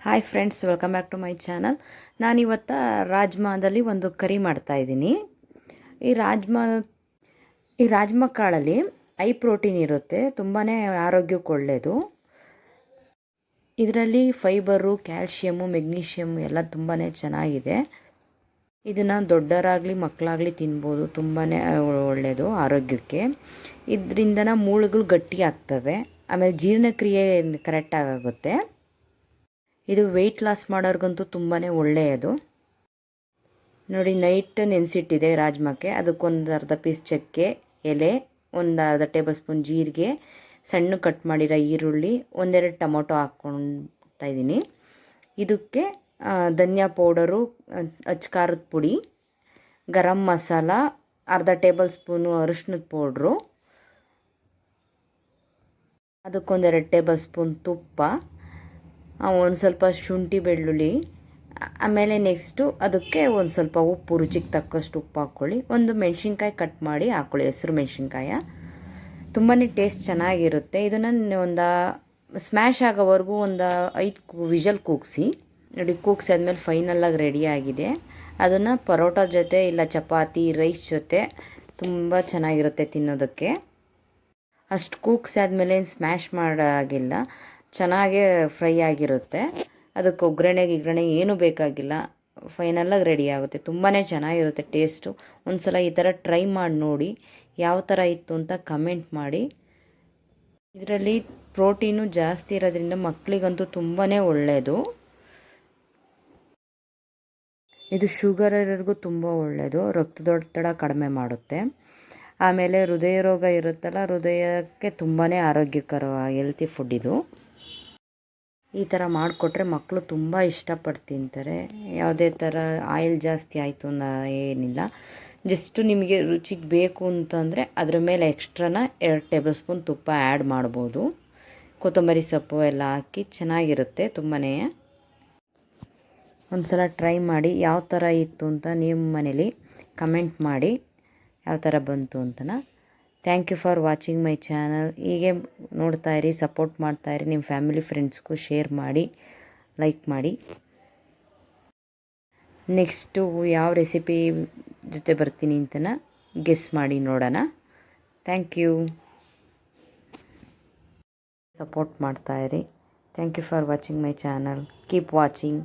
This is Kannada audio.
Hi friends, welcome back to my channel. ನಾನಿವತ್ತು ರಾಜ್ಮಾದಲ್ಲಿ ಒಂದು ಕರಿ ಮಾಡ್ತಾಯಿದ್ದೀನಿ. ಈ ರಾಜ್ಮಾ ಕಾಳಲ್ಲಿ ಹೈ ಪ್ರೋಟೀನ್ ಇರುತ್ತೆ, ತುಂಬಾ ಆರೋಗ್ಯಕ್ಕೆ ಒಳ್ಳೆಯದು. ಇದರಲ್ಲಿ ಫೈಬರು, ಕ್ಯಾಲ್ಶಿಯಮ್ಮು, ಮೆಗ್ನೀಷಿಯಮ್ ಎಲ್ಲ ತುಂಬಾ ಚೆನ್ನಾಗಿದೆ. ಇದನ್ನು ದೊಡ್ಡವರಾಗಲಿ ಮಕ್ಕಳಾಗಲಿ ತಿನ್ಬೋದು, ತುಂಬಾ ಒಳ್ಳೆಯದು ಆರೋಗ್ಯಕ್ಕೆ. ಇದರಿಂದ ಮೂಳೆಗಳು ಗಟ್ಟಿ ಆಗ್ತವೆ, ಆಮೇಲೆ ಜೀರ್ಣಕ್ರಿಯೆ ಕರೆಕ್ಟಾಗುತ್ತೆ. ಇದು ವೆಯ್ಟ್ ಲಾಸ್ ಮಾಡೋರ್ಗಂತೂ ತುಂಬಾ ಒಳ್ಳೆಯದು. ನೋಡಿ, ನೈಟ್ ನೆನೆಸಿಟ್ಟಿದೆ ರಾಜ್ಮಾಕ್ಕೆ. ಅದಕ್ಕೊಂದು ಅರ್ಧ ಪೀಸ್ ಚಕ್ಕೆ, ಎಲೆ, ಒಂದು ಅರ್ಧ ಟೇಬಲ್ ಸ್ಪೂನ್ ಜೀರಿಗೆ, ಸಣ್ಣ ಕಟ್ ಮಾಡಿರೋ ಈರುಳ್ಳಿ, ಒಂದೆರಡು ಟೊಮೊಟೊ ಹಾಕ್ಕೊಳ್ತಾ ಇದ್ದೀನಿ. ಇದಕ್ಕೆ ಧನಿಯಾ ಪೌಡರು, ಅಚ್ಚ ಖಾರದ ಪುಡಿ, ಗರಂ ಮಸಾಲ, ಅರ್ಧ ಟೇಬಲ್ ಸ್ಪೂನು ಅರಿಶಿನದ ಪೌಡ್ರು, ಅದಕ್ಕೊಂದೆರಡು ಟೇಬಲ್ ಸ್ಪೂನ್ ತುಪ್ಪ, ಒಂದು ಸ್ವಲ್ಪ ಶುಂಠಿ ಬೆಳ್ಳುಳ್ಳಿ, ಆಮೇಲೆ ನೆಕ್ಸ್ಟು ಅದಕ್ಕೆ ಒಂದು ಸ್ವಲ್ಪ ಉಪ್ಪು, ರುಚಿಗೆ ತಕ್ಕಷ್ಟು ಉಪ್ಪು ಹಾಕ್ಕೊಳ್ಳಿ. ಒಂದು ಮೆಣಸಿನ್ಕಾಯಿ ಕಟ್ ಮಾಡಿ ಹಾಕ್ಕೊಳ್ಳಿ, ಹೆಸರು ಮೆಣಸಿನ್ಕಾಯ. ತುಂಬಾ ಟೇಸ್ಟ್ ಚೆನ್ನಾಗಿರುತ್ತೆ. ಇದನ್ನು ಒಂದು ಸ್ಮ್ಯಾಶ್ ಆಗೋವರೆಗೂ ಒಂದು 5 ವಿಷಲ್ ಕೂಗಿಸಿ. ನೋಡಿ, ಕೂಗಿಸಿ ಆದಮೇಲೆ ಫೈನಲ್ಲಾಗಿ ರೆಡಿಯಾಗಿದೆ. ಅದನ್ನು ಪರೋಟ ಜೊತೆ ಇಲ್ಲ ಚಪಾತಿ, ರೈಸ್ ಜೊತೆ ತುಂಬ ಚೆನ್ನಾಗಿರುತ್ತೆ ತಿನ್ನೋದಕ್ಕೆ. ಅಷ್ಟು ಕೂಗಿಸಿ ಆದಮೇಲೆ ಸ್ಮ್ಯಾಶ್ ಮಾಡೋಂಗಿಲ್ಲ, ಚೆನ್ನಾಗೇ ಫ್ರೈ ಆಗಿರುತ್ತೆ. ಅದಕ್ಕೆ ಒಗ್ಗರಣೆ ಏನೂ ಬೇಕಾಗಿಲ್ಲ, ಫೈನಲಾಗಿ ರೆಡಿ ಆಗುತ್ತೆ. ತುಂಬಾ ಚೆನ್ನಾಗಿರುತ್ತೆ ಟೇಸ್ಟು. ಒಂದು ಸಲ ಈ ಥರ ಟ್ರೈ ಮಾಡಿ ನೋಡಿ, ಯಾವ ಥರ ಇತ್ತು ಅಂತ ಕಮೆಂಟ್ ಮಾಡಿ. ಇದರಲ್ಲಿ ಪ್ರೋಟೀನು ಜಾಸ್ತಿ ಇರೋದ್ರಿಂದ ಮಕ್ಕಳಿಗಂತೂ ತುಂಬಾ ಒಳ್ಳೆಯದು. ಇದು ಶುಗರ್ ಇರೋರಿಗೂ ತುಂಬ ಒಳ್ಳೆಯದು, ರಕ್ತದೊತ್ತಡ ಕಡಿಮೆ ಮಾಡುತ್ತೆ. ಆಮೇಲೆ ಹೃದಯ ರೋಗ ಇರುತ್ತಲ್ಲ, ಹೃದಯಕ್ಕೆ ತುಂಬಾ ಆರೋಗ್ಯಕರ ಹೆಲ್ತಿ ಫುಡ್ ಇದು. ಈ ಥರ ಮಾಡಿಕೊಟ್ರೆ ಮಕ್ಕಳು ತುಂಬ ಇಷ್ಟಪಟ್ಟು ತಿಂತಾರೆ. ಯಾವುದೇ ಥರ ಆಯಿಲ್ ಜಾಸ್ತಿ ಆಯಿತು ಅನ್ನೋ ಏನಿಲ್ಲ. ಜಸ್ಟು ನಿಮಗೆ ರುಚಿಗೆ ಬೇಕು ಅಂತಂದರೆ ಅದರ ಮೇಲೆ ಎಕ್ಸ್ಟ್ರಾನ 2 ಟೇಬಲ್ ಸ್ಪೂನ್ ತುಪ್ಪ ಆ್ಯಡ್ ಮಾಡ್ಬೋದು. ಕೊತ್ತಂಬರಿ ಸೊಪ್ಪು ಎಲ್ಲ ಹಾಕಿ ಚೆನ್ನಾಗಿರುತ್ತೆ ತುಂಬಾ. ಒಂದು ಸಲ ಟ್ರೈ ಮಾಡಿ, ಯಾವ ಥರ ಇತ್ತು ಅಂತ ನಿಮ್ಮ ಮನೇಲಿ ಕಮೆಂಟ್ ಮಾಡಿ, ಯಾವ ಥರ ಬಂತು ಅಂತನ. Thank you for watching my channel. ಹೀಗೆ ನೋಡ್ತಾಯಿರಿ, ಸಪೋರ್ಟ್ ಮಾಡ್ತಾಯಿರಿ. ನಿಮ್ಮ ಫ್ಯಾಮಿಲಿ ಫ್ರೆಂಡ್ಸ್ಗೂ ಶೇರ್ ಮಾಡಿ, ಲೈಕ್ ಮಾಡಿ. ನೆಕ್ಸ್ಟು ಯಾವ ರೆಸಿಪಿ ಜೊತೆ ಬರ್ತೀನಿ ಅಂತನ ಗೆಸ್ ಮಾಡಿ ನೋಡೋಣ. ಥ್ಯಾಂಕ್ ಯು, ಸಪೋರ್ಟ್ ಮಾಡ್ತಾಯಿರಿ. Thank you for watching my channel. Keep watching.